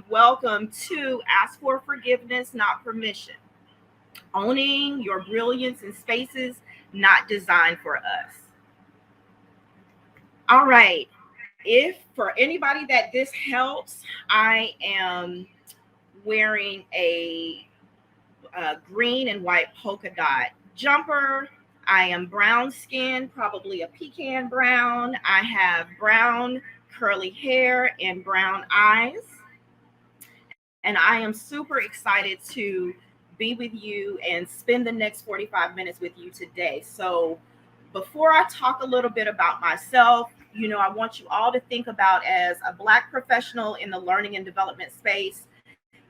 welcome to Ask for Forgiveness, Not Permission. Owning your brilliance in spaces not designed for us. All right. If for anybody that this helps, I am wearing a green and white polka dot jumper. I am brown skinned, probably a pecan brown. I have brown curly hair and brown eyes. And I am super excited to be with you and spend the next 45 minutes with you today. So, before I talk a little bit about myself, I want you all to think about as a Black professional in the learning and development space.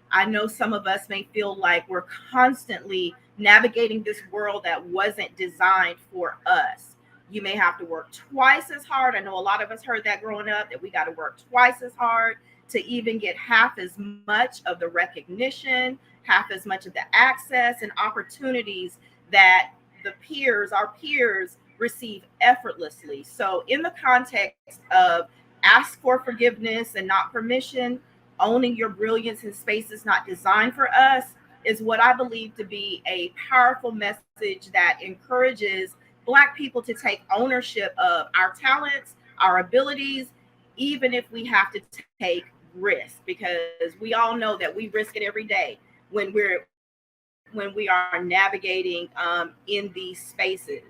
I know some of us may feel like we're constantly navigating this world that wasn't designed for us. You may have to work twice as hard. I know a lot of us heard that growing up, that we got to work twice as hard to even get half as much of the recognition, half as much of the access and opportunities that our peers receive effortlessly. So in the context of ask for forgiveness and not permission, owning your brilliance in spaces not designed for us is what I believe to be a powerful message that encourages Black people to take ownership of our talents, our abilities, even if we have to take risk, because we all know that we risk it every day when we are navigating in these spaces.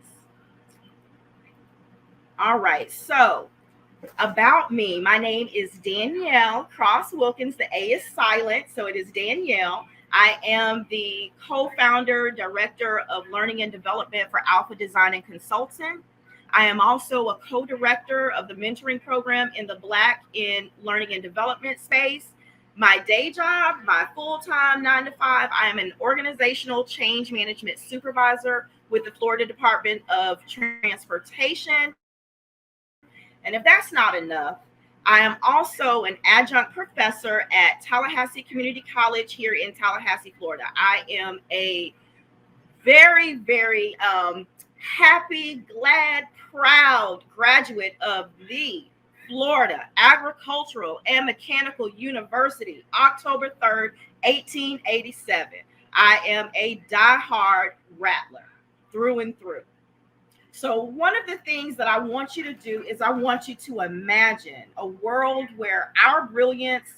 All right, so about me, my name is Danielle Cross-Wilkins. The A is silent, so it is Danielle. I am the co-founder, director of learning and development for Alpha Design and Consulting. I am also a co-director of the mentoring program in the Black in learning and development space. My day job, my full-time 9 to 5, I am an organizational change management supervisor with the Florida Department of Transportation. And if that's not enough, I am also an adjunct professor at Tallahassee Community College here in Tallahassee, Florida. I am a very, very happy, glad, proud graduate of the Florida Agricultural and Mechanical University, October 3rd, 1887. I am a diehard Rattler through and through. So one of the things that I want you to do is I want you to imagine a world where our brilliance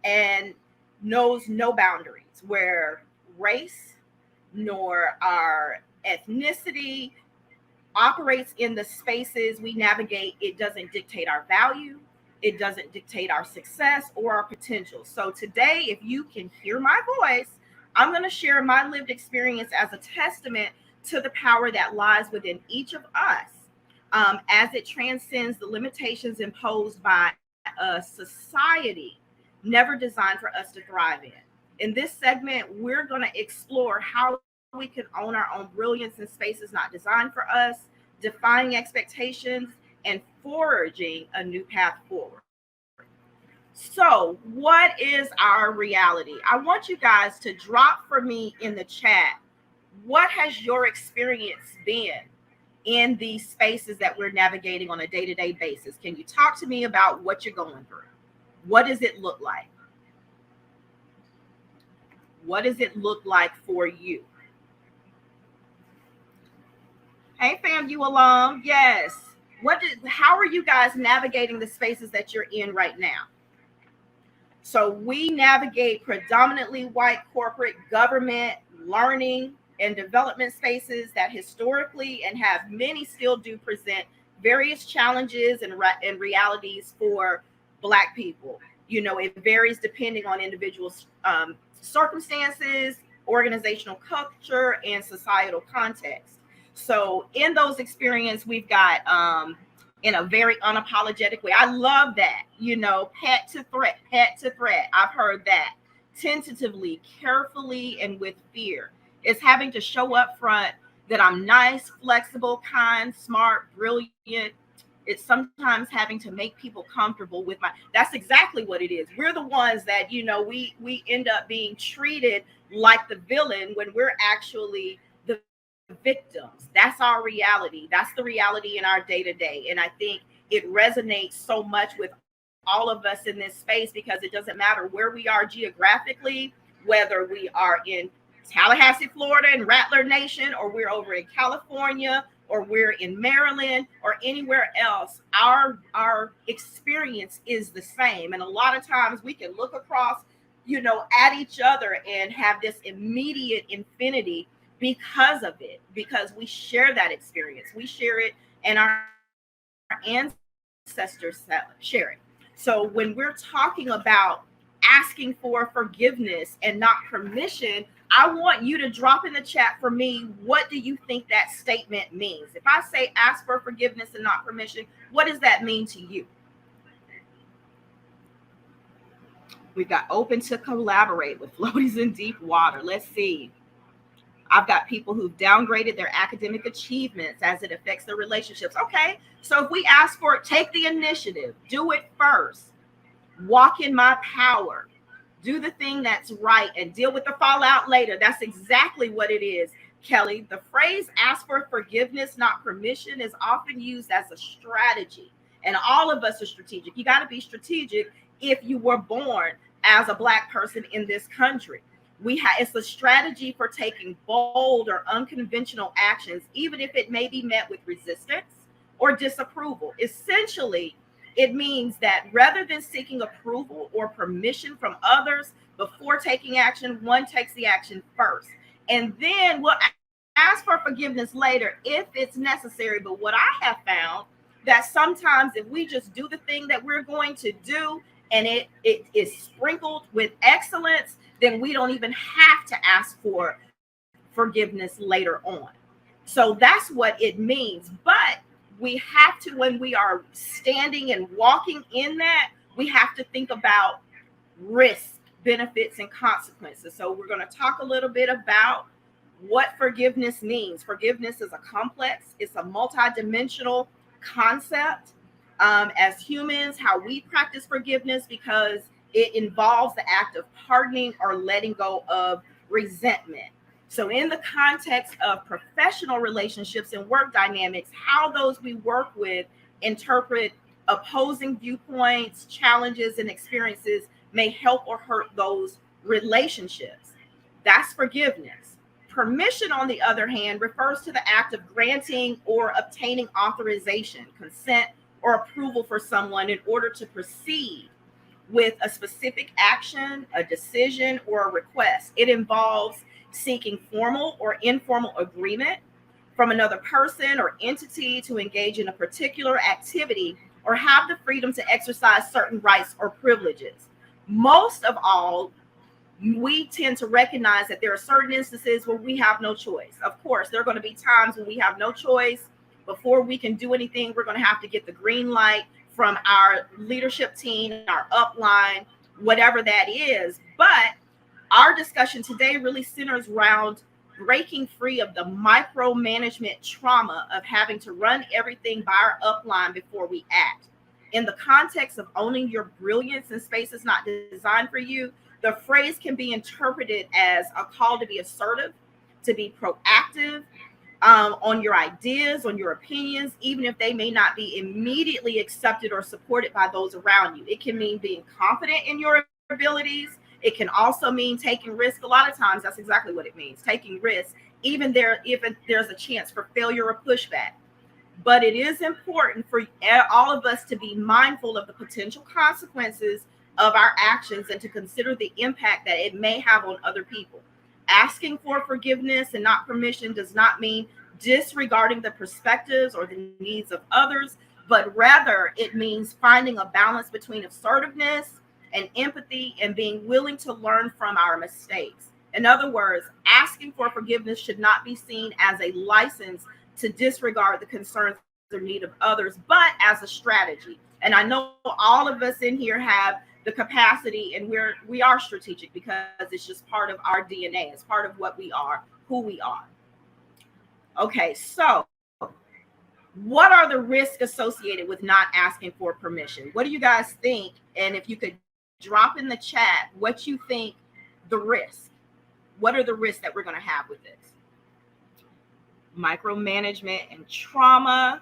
and knows no boundaries, where race nor our ethnicity operates in the spaces we navigate. It doesn't dictate our value. It doesn't dictate our success or our potential. So today, if you can hear my voice, I'm going to share my lived experience as a testament to the power that lies within each of us as it transcends the limitations imposed by a society never designed for us to thrive in. In this segment, we're going to explore how we can own our own brilliance in spaces not designed for us, defying expectations, and forging a new path forward. So, what is our reality? I want you guys to drop for me in the chat. What has your experience been in these spaces that we're navigating on a day-to-day basis? Can you talk to me about what you're going through? What does it look like? What does it look like for you? Hey, FAMU alum. Yes. How are you guys navigating the spaces that you're in right now? So we navigate predominantly white corporate government learning and development spaces that historically and have many still do present various challenges and realities for Black people. It varies depending on individuals' circumstances, organizational culture, and societal context. So in those experiences, we've got in a very unapologetic way. I love that, pet to threat. I've heard that tentatively, carefully, and with fear. It's having to show up front that I'm nice, flexible, kind, smart, brilliant. It's sometimes having to make people comfortable with that's exactly what it is. We're the ones that, we end up being treated like the villain when we're actually the victims. That's our reality. That's the reality in our day to day. And I think it resonates so much with all of us in this space, because it doesn't matter where we are geographically, whether we are in Tallahassee, Florida, and Rattler Nation, or we're over in California, or we're in Maryland, or anywhere else. Our experience is the same. And a lot of times we can look across, at each other and have this immediate infinity because of it, because we share that experience. We share it, and our ancestors share it. So when we're talking about asking for forgiveness and not permission, I want you to drop in the chat for me, what do you think that statement means? If I say ask for forgiveness and not permission, what does that mean to you? We've got open to collaborate with floaties in deep water. Let's see. I've got people who've downgraded their academic achievements as it affects their relationships. Okay, so if we ask for it, take the initiative, do it first, walk in my power, do the thing that's right, and deal with the fallout later. That's exactly what it is, Kelly. The phrase ask for forgiveness, not permission, is often used as a strategy. And all of us are strategic. You got to be strategic if you were born as a Black person in this country. It's a strategy for taking bold or unconventional actions, even if it may be met with resistance or disapproval. Essentially, it means that rather than seeking approval or permission from others before taking action, one takes the action first. And then we'll ask for forgiveness later if it's necessary. But what I have found, that sometimes if we just do the thing that we're going to do and it is sprinkled with excellence, then we don't even have to ask for forgiveness later on. So that's what it means. But we have to, when we are standing and walking in that, we have to think about risk, benefits, and consequences. So we're going to talk a little bit about what forgiveness means. Forgiveness is a complex, it's a multidimensional concept. As humans, how we practice forgiveness, because it involves the act of pardoning or letting go of resentment. So in the context of professional relationships and work dynamics, how those we work with interpret opposing viewpoints, challenges, and experiences may help or hurt those relationships. That's forgiveness. Permission, on the other hand, refers to the act of granting or obtaining authorization, consent, or approval for someone in order to proceed with a specific action, a decision, or a request. It involves seeking formal or informal agreement from another person or entity to engage in a particular activity or have the freedom to exercise certain rights or privileges. Most of all, we tend to recognize that there are certain instances where we have no choice. Of course, there are going to be times when we have no choice. Before we can do anything, we're going to have to get the green light from our leadership team, our upline, whatever that is. But our discussion today really centers around breaking free of the micromanagement trauma of having to run everything by our upline before we act. In the context of owning your brilliance in spaces not designed for you, the phrase can be interpreted as a call to be assertive, to be proactive, on your ideas, on your opinions, even if they may not be immediately accepted or supported by those around you. It can mean being confident in your abilities. It can also mean taking risk. A lot of times, that's exactly what it means, taking risks, even if there's a chance for failure or pushback. But it is important for all of us to be mindful of the potential consequences of our actions and to consider the impact that it may have on other people. Asking for forgiveness and not permission does not mean disregarding the perspectives or the needs of others, but rather it means finding a balance between assertiveness and empathy and being willing to learn from our mistakes. In other words, asking for forgiveness should not be seen as a license to disregard the concerns or need of others, but as a strategy. And I know all of us in here have the capacity, and we are strategic because it's just part of our DNA. It's part of what we are, who we are. Okay, so what are the risks associated with not asking for permission? What do you guys think? And if you could drop in the chat what you think the risk. What are the risks that we're going to have with this? Micromanagement and trauma.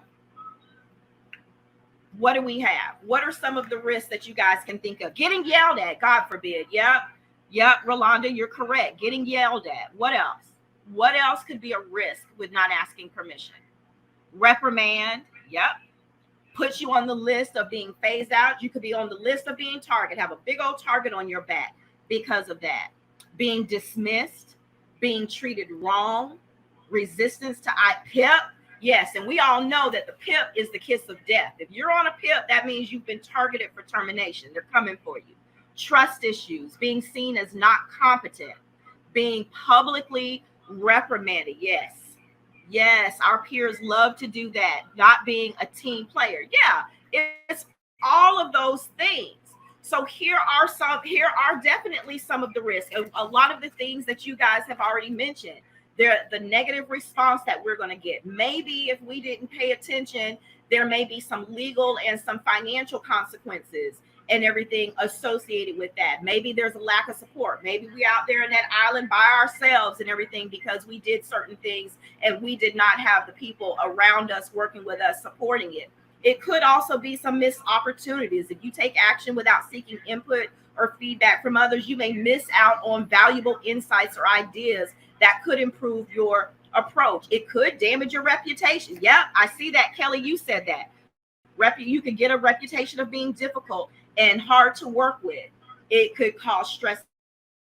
What do we have? What are some of the risks that you guys can think of? Getting yelled at, God forbid. Yep, Rolanda, you're correct. Getting yelled at. What else? What else could be a risk with not asking permission? Reprimand. Yep. Put you on the list of being phased out. You could be on the list of being target, have a big old target on your back because of that. Being dismissed, being treated wrong, resistance to PIP. Yes, and we all know that the PIP is the kiss of death. If you're on a PIP, that means you've been targeted for termination. They're coming for you. Trust issues, being seen as not competent, being publicly reprimanded. Yes, our peers love to do that. Not being a team player. Yeah, it's all of those things. So here are definitely some of the risks. A lot of the things that you guys have already mentioned. The negative response that we're going to get. Maybe if we didn't pay attention, there may be some legal and some financial consequences and everything associated with that. Maybe there's a lack of support. Maybe we're out there in that island by ourselves and everything because we did certain things and we did not have the people around us working with us supporting it. It could also be some missed opportunities. If you take action without seeking input or feedback from others, you may miss out on valuable insights or ideas that could improve your approach. It could damage your reputation. Yeah, I see that, Kelly. You said that. You could get a reputation of being difficult and hard to work with. It could cause stress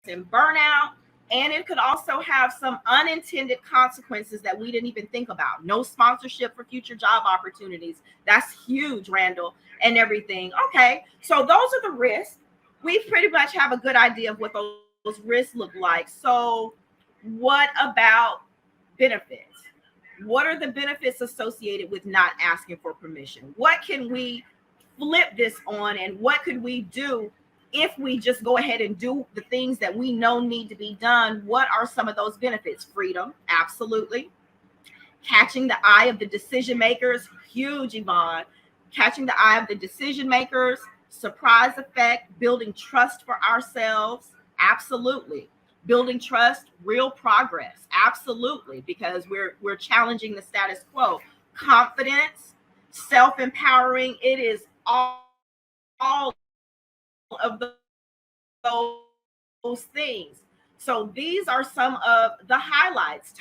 and burnout, and it could also have some unintended consequences that we didn't even think about. No sponsorship for future job opportunities. That's huge, Randall, and everything. Okay, so those are the risks. We pretty much have a good idea of what those risks look like. So what about benefits? What are the benefits associated with not asking for permission? What can we flip this on, and what could we do if we just go ahead and do the things that we know need to be done? What are some of those benefits? Freedom, absolutely. Catching the eye of the decision makers, huge, Yvonne. Catching the eye of the decision makers, surprise effect, building trust for ourselves, absolutely. Building trust, real progress, absolutely, because we're challenging the status quo. Confidence, self-empowering, it is all of those things. So these are some of the highlights.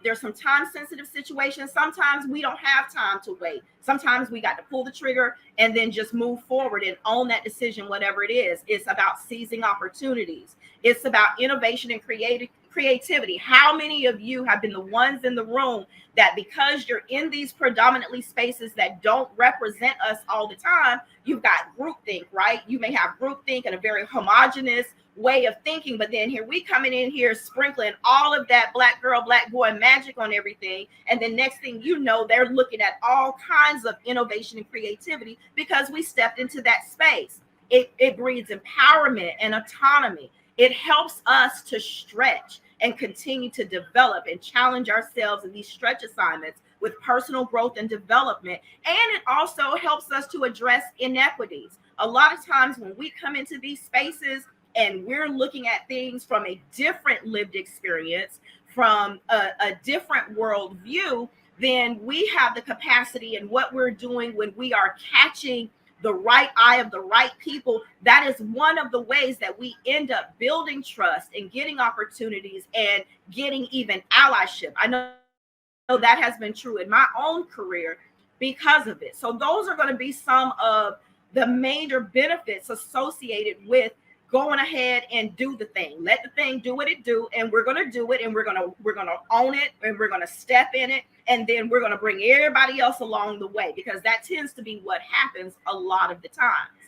There's some time sensitive situations. Sometimes we don't have time to wait. Sometimes we got to pull the trigger and then just move forward and own that decision, whatever it is. It's about seizing opportunities. It's about innovation and creativity. How many of you have been the ones in the room that because you're in these predominantly spaces that don't represent us all the time, you've got groupthink, right? You may have groupthink and a very homogenous way of thinking, but then here we coming in here sprinkling all of that black girl, black boy magic on everything, and then next thing you know, they're looking at all kinds of innovation and creativity because we stepped into that space. It breeds empowerment and autonomy. It helps us to stretch and continue to develop and challenge ourselves in these stretch assignments with personal growth and development. And it also helps us to address inequities. A lot of times when we come into these spaces and we're looking at things from a different lived experience, from a different worldview, then we have the capacity, and what we're doing when we are catching the right eye of the right people, that is one of the ways that we end up building trust and getting opportunities and getting even allyship. I know that has been true in my own career because of it. So those are going to be some of the major benefits associated with going ahead and do the thing. Let the thing do what it do, and we're going to do it, and we're going to own it, and we're going to step in it, and then we're going to bring everybody else along the way, because that tends to be what happens a lot of the times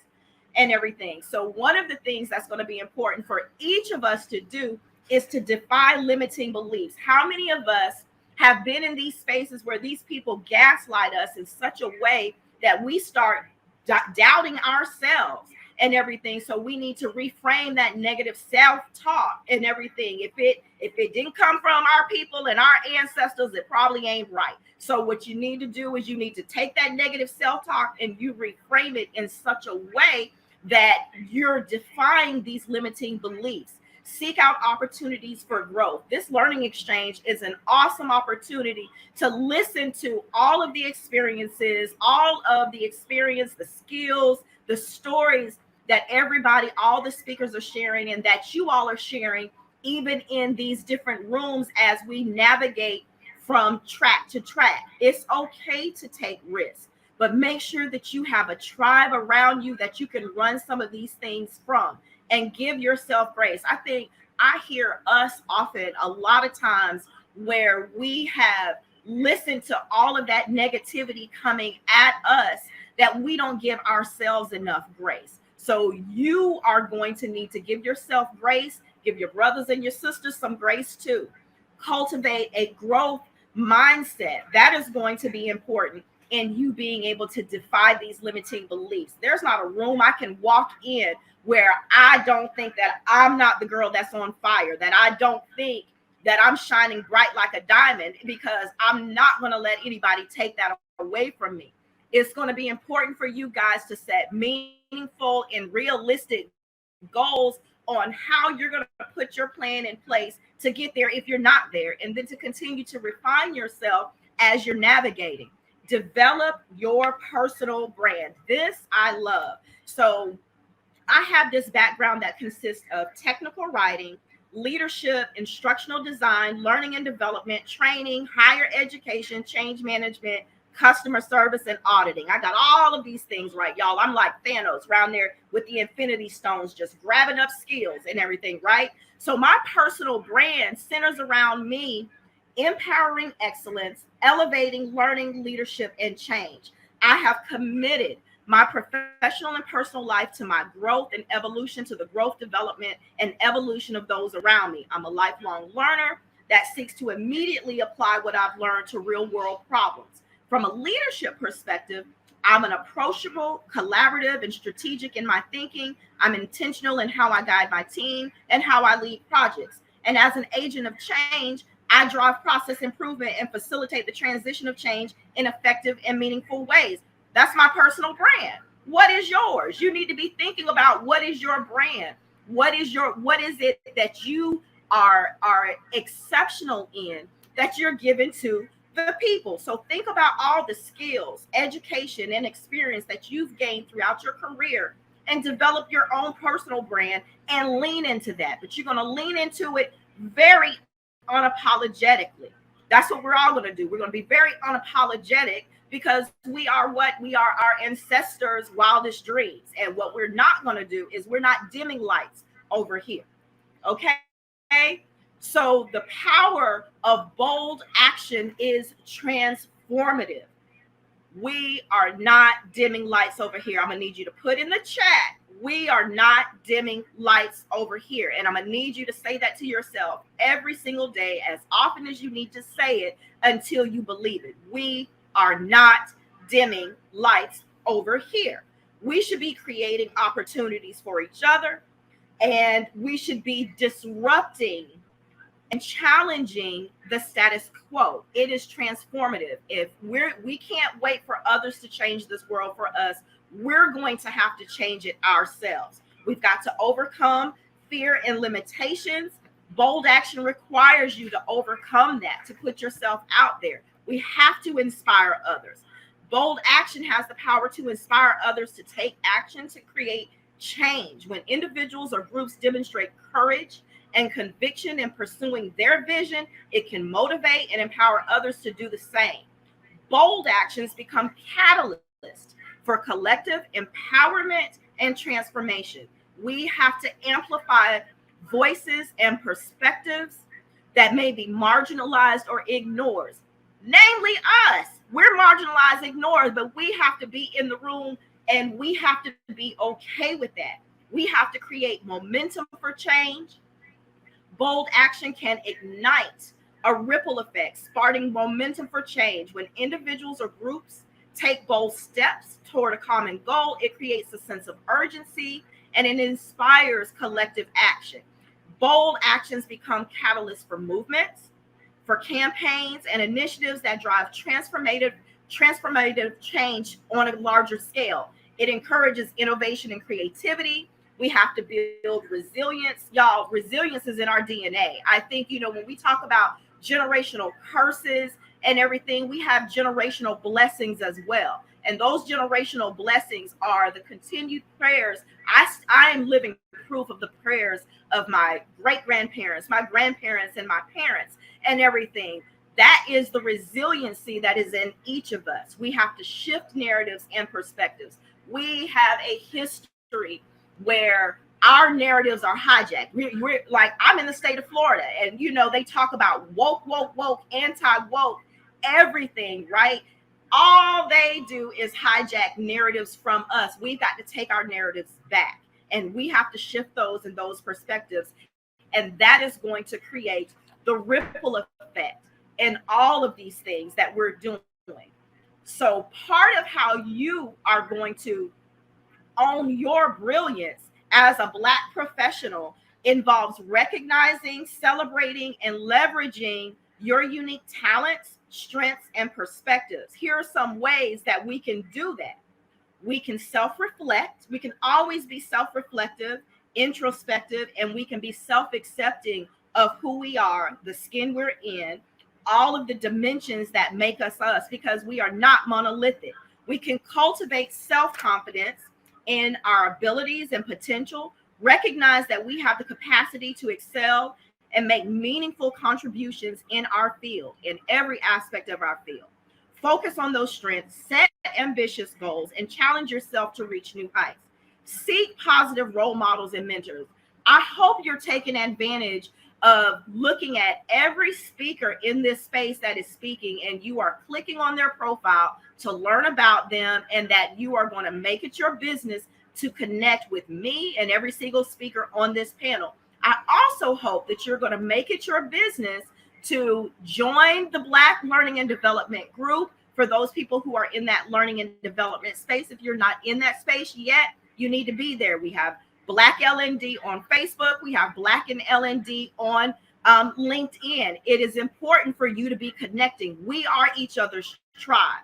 and everything. So one of the things that's going to be important for each of us to do is to defy limiting beliefs. How many of us have been in these spaces where these people gaslight us in such a way that we start doubting ourselves and everything? So we need to reframe that negative self-talk and everything. If it didn't come from our people and our ancestors, it probably ain't right. So what you need to do is you need to take that negative self-talk and you reframe it in such a way that you're defying these limiting beliefs. Seek out opportunities for growth. This learning exchange is an awesome opportunity to listen to all of the experiences, the skills, the stories that everybody, all the speakers are sharing, and that you all are sharing, even in these different rooms as we navigate from track to track. It's okay to take risks, but make sure that you have a tribe around you that you can run some of these things from, and give yourself grace. I think I hear us often, a lot of times, where we have listened to all of that negativity coming at us, that we don't give ourselves enough grace. So you are going to need to give yourself grace, give your brothers and your sisters some grace too. Cultivate a growth mindset. That is going to be important in you being able to defy these limiting beliefs. There's not a room I can walk in where I don't think that I'm not the girl that's on fire, that I don't think that I'm shining bright like a diamond, because I'm not going to let anybody take that away from me. It's going to be important for you guys to set meaningful and realistic goals on how you're going to put your plan in place to get there if you're not there, and then to continue to refine yourself as you're navigating. Develop your personal brand. This I love. So I have this background that consists of technical writing, leadership, instructional design, learning and development, training, higher education, change management, customer service, and auditing. I got all of these things right, y'all. I'm like Thanos around there with the Infinity Stones, just grabbing up skills and everything, right? So my personal brand centers around me empowering excellence, elevating learning, leadership, and change. I have committed my professional and personal life to my growth and evolution, to the growth, development, and evolution of those around me. I'm a lifelong learner that seeks to immediately apply what I've learned to real world problems. From a leadership perspective, I'm an approachable, collaborative, and strategic in my thinking. I'm intentional in how I guide my team and how I lead projects. And as an agent of change, I drive process improvement and facilitate the transition of change in effective and meaningful ways. That's my personal brand. What is yours? You need to be thinking about, what is your brand? What is it that you are exceptional in, that you're giving to the people? So think about all the skills, education, and experience that you've gained throughout your career, and develop your own personal brand and lean into that. But you're going to lean into it very unapologetically. That's what we're all going to do. We're going to be very unapologetic, because we are our ancestors' wildest dreams. And what we're not going to do is we're not dimming lights over here. Okay? So the power of bold action is transformative. We are not dimming lights over here. I'm going to need you to put in the chat, we are not dimming lights over here. And I'm going to need you to say that to yourself every single day, as often as you need to say it, until you believe it. We are not dimming lights over here. We should be creating opportunities for each other, and we should be disrupting and challenging the status quo. It is transformative. If we can't wait for others to change this world for us, we're going to have to change it ourselves. We've got to overcome fear and limitations. Bold action requires you to overcome that, to put yourself out there. We have to inspire others. Bold action has the power to inspire others to take action to create change. When individuals or groups demonstrate courage and conviction in pursuing their vision, it can motivate and empower others to do the same. Bold actions become catalysts for collective empowerment and transformation. We have to amplify voices and perspectives that may be marginalized or ignored. Namely us. We're marginalized, ignored, but we have to be in the room, and we have to be okay with that. We have to create momentum for change. Bold action can ignite a ripple effect, sparking momentum for change. When individuals or groups take bold steps toward a common goal, it creates a sense of urgency, and it inspires collective action. Bold actions become catalysts for movements, for campaigns and initiatives that drive transformative change on a larger scale. It encourages innovation and creativity, We have to build resilience. Y'all, resilience is in our DNA. I think, when we talk about generational curses and everything, we have generational blessings as well. And those generational blessings are the continued prayers. I am living proof of the prayers of my great grandparents, my grandparents, and my parents, and everything. That is the resiliency that is in each of us. We have to shift narratives and perspectives. We have a history where our narratives are hijacked. We're like, I'm in the state of Florida, and they talk about woke, anti-woke, everything, right? All they do is hijack narratives from us. We've got to take our narratives back, and we have to shift those and those perspectives. And that is going to create the ripple effect in all of these things that we're doing. So part of how you are going to own your brilliance as a Black professional involves recognizing, celebrating, and leveraging your unique talents, strengths, and perspectives. Here are some ways that we can do that. We can self-reflect. We can always be self-reflective, introspective, and we can be self-accepting of who we are, the skin we're in, all of the dimensions that make us us, because we are not monolithic. We can cultivate self-confidence in our abilities and potential, recognize that we have the capacity to excel and make meaningful contributions in our field, in every aspect of our field. Focus on those strengths, set ambitious goals, and challenge yourself to reach new heights. Seek positive role models and mentors. I hope you're taking advantage of looking at every speaker in this space that is speaking, and you are clicking on their profile to learn about them, and that you are going to make it your business to connect with me and every single speaker on this panel. I also hope that you're going to make it your business to join the Black Learning and Development group for those people who are in that learning and development space. If you're not in that space yet, you need to be there. We have Black LND on Facebook. We have Black and LND on LinkedIn. It is important for you to be connecting. We are each other's tribe.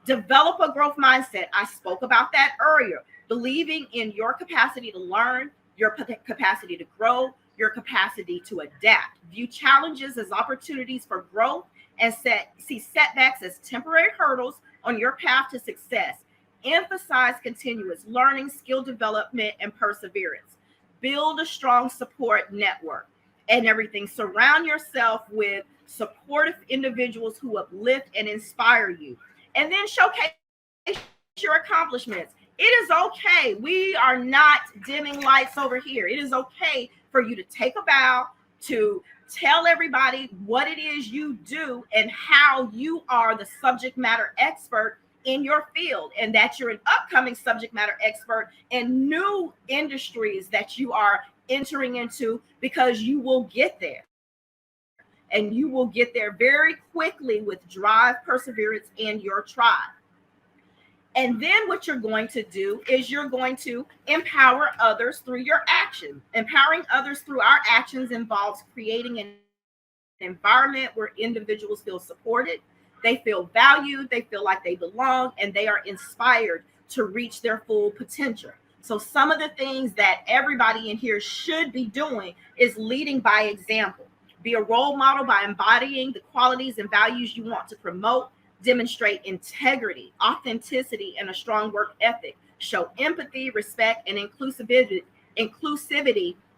Develop a growth mindset. I spoke about that earlier. Believing in your capacity to learn, your capacity to grow, your capacity to adapt. View challenges as opportunities for growth and see setbacks as temporary hurdles on your path to success. Emphasize continuous learning, skill development, and perseverance. Build a strong support network and everything. Surround yourself with supportive individuals who uplift and inspire you. And then showcase your accomplishments. It is okay. We are not dimming lights over here. It is okay for you to take a bow, to tell everybody what it is you do and how you are the subject matter expert in your field, and that you're an upcoming subject matter expert in new industries that you are entering into, because you will get there. And you will get there very quickly with drive, perseverance, and your tribe. And then what you're going to do is you're going to empower others through your action. Empowering others through our actions involves creating an environment where individuals feel supported, they feel valued, they feel like they belong, and they are inspired to reach their full potential. So some of the things that everybody in here should be doing is leading by example. Be a role model by embodying the qualities and values you want to promote. Demonstrate integrity, authenticity, and a strong work ethic. Show empathy, respect, and inclusivity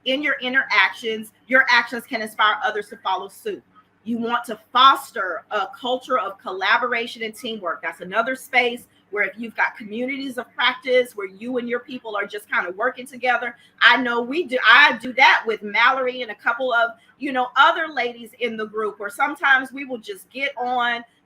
in your interactions. Your actions can inspire others to follow suit. You want to foster a culture of collaboration and teamwork. That's another space where if you've got communities of practice where you and your people are just kind of working together. I know I do that with Mallory and a couple of, other ladies in the group, where sometimes we will just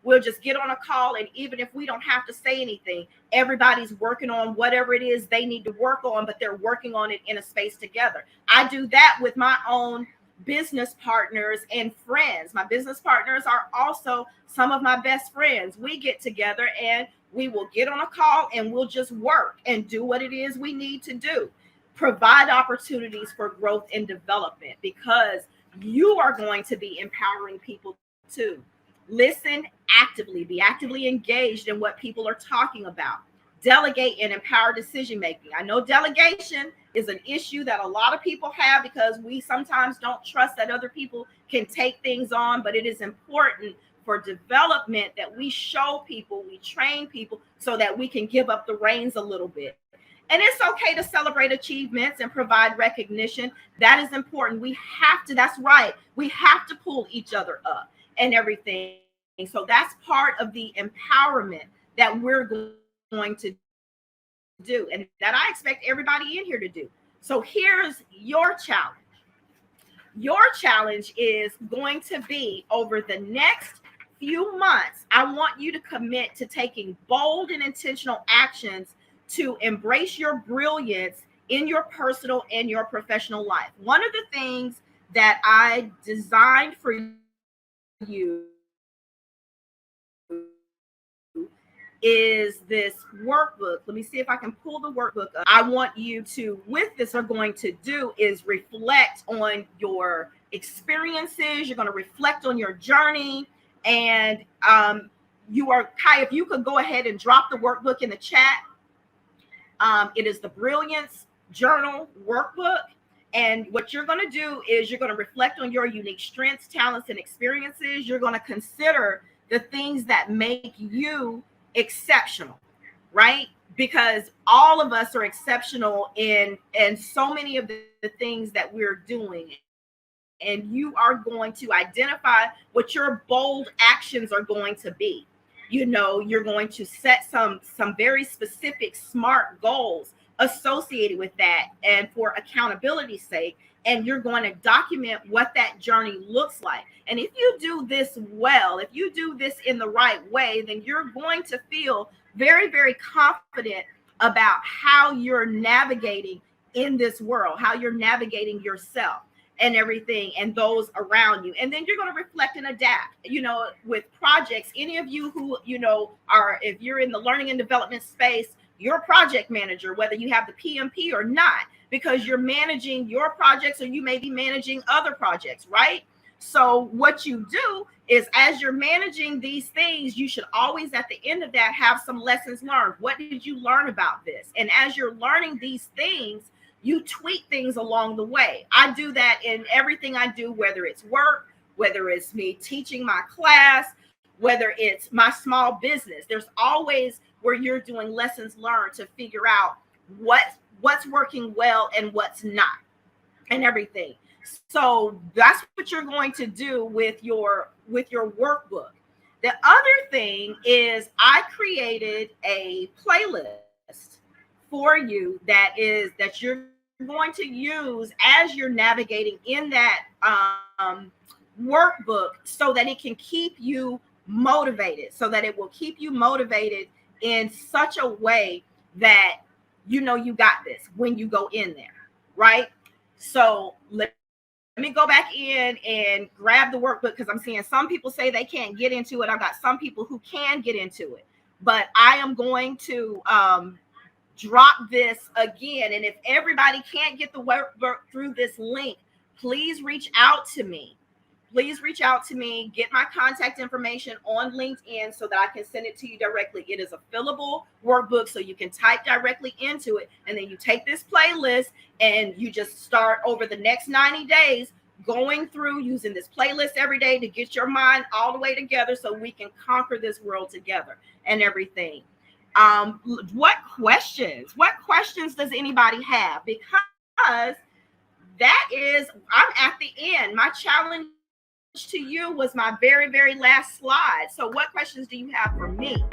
we'll just get on a call, and even if we don't have to say anything, everybody's working on whatever it is they need to work on, but they're working on it in a space together. I do that with my own business partners and friends. My business partners are also some of my best friends. We get together and we will get on a call and we'll just work and do what it is we need to do. Provide opportunities for growth and development, because you are going to be empowering people too. Listen actively, be actively engaged in what people are talking about. Delegate and empower decision making. I know delegation is an issue that a lot of people have, because we sometimes don't trust that other people can take things on. But it is important for development that we show people, we train people, so that we can give up the reins a little bit. And it's okay to celebrate achievements and provide recognition. That is important. We have to, that's right, we have to pull each other up and everything. So that's part of the empowerment that we're going to do, and that I expect everybody in here to do. So here's your challenge. Your challenge is going to be, over the next few months, I want you to commit to taking bold and intentional actions to embrace your brilliance in your personal and your professional life. One of the things that I designed for you is this workbook. Let me see if I can pull the workbook up. I want you to, with this, are going to do is reflect on your experiences. You're going to reflect on your journey. And you are, Kai, if you could go ahead and drop the workbook in the chat. It is the Brilliance Journal Workbook. And what you're going to do is you're going to reflect on your unique strengths, talents, and experiences. You're going to consider the things that make you exceptional, right? Because all of us are exceptional in so many of the things that we're doing. And you are going to identify what your bold actions are going to be. You know, you're going to set some very specific SMART goals associated with that, and for accountability's sake, and you're going to document what that journey looks like. And if you do this well, if you do this in the right way, then you're going to feel very, very confident about how you're navigating in this world, how you're navigating yourself and everything, and those around you. And then you're going to reflect and adapt, you know, with projects. Any of you who, you know, are, if you're in the learning and development space, you're a project manager, whether you have the PMP or not, because you're managing your projects, or you may be managing other projects, right? So what you do is, as you're managing these things, you should always, at the end of that, have some lessons learned. What did you learn about this? And as you're learning these things, you tweak things along the way. I do that in everything I do, whether it's work, whether it's me teaching my class, whether it's my small business. There's always where you're doing lessons learned to figure out what's working well and what's not, and everything. So that's what you're going to do with your workbook. The other thing is, I created a playlist for you that you're going to use as you're navigating in that workbook, so that it can keep you motivated, so that it will keep you motivated in such a way that you know you got this when you go in there, right? So let me go back in and grab the workbook, because I'm seeing some people say they can't get into it. I've got some people who can get into it, but I am going to drop this again. And if everybody can't get the workbook through this link, please reach out to me. Please reach out to me, get my contact information on LinkedIn so that I can send it to you directly. It is a fillable workbook, so you can type directly into it. And then you take this playlist and you just start over the next 90 days going through using this playlist every day to get your mind all the way together, so we can conquer this world together and everything. What questions does anybody have? Because that is, I'm at the end. My challenge to you was my very, very last slide. So what questions do you have for me?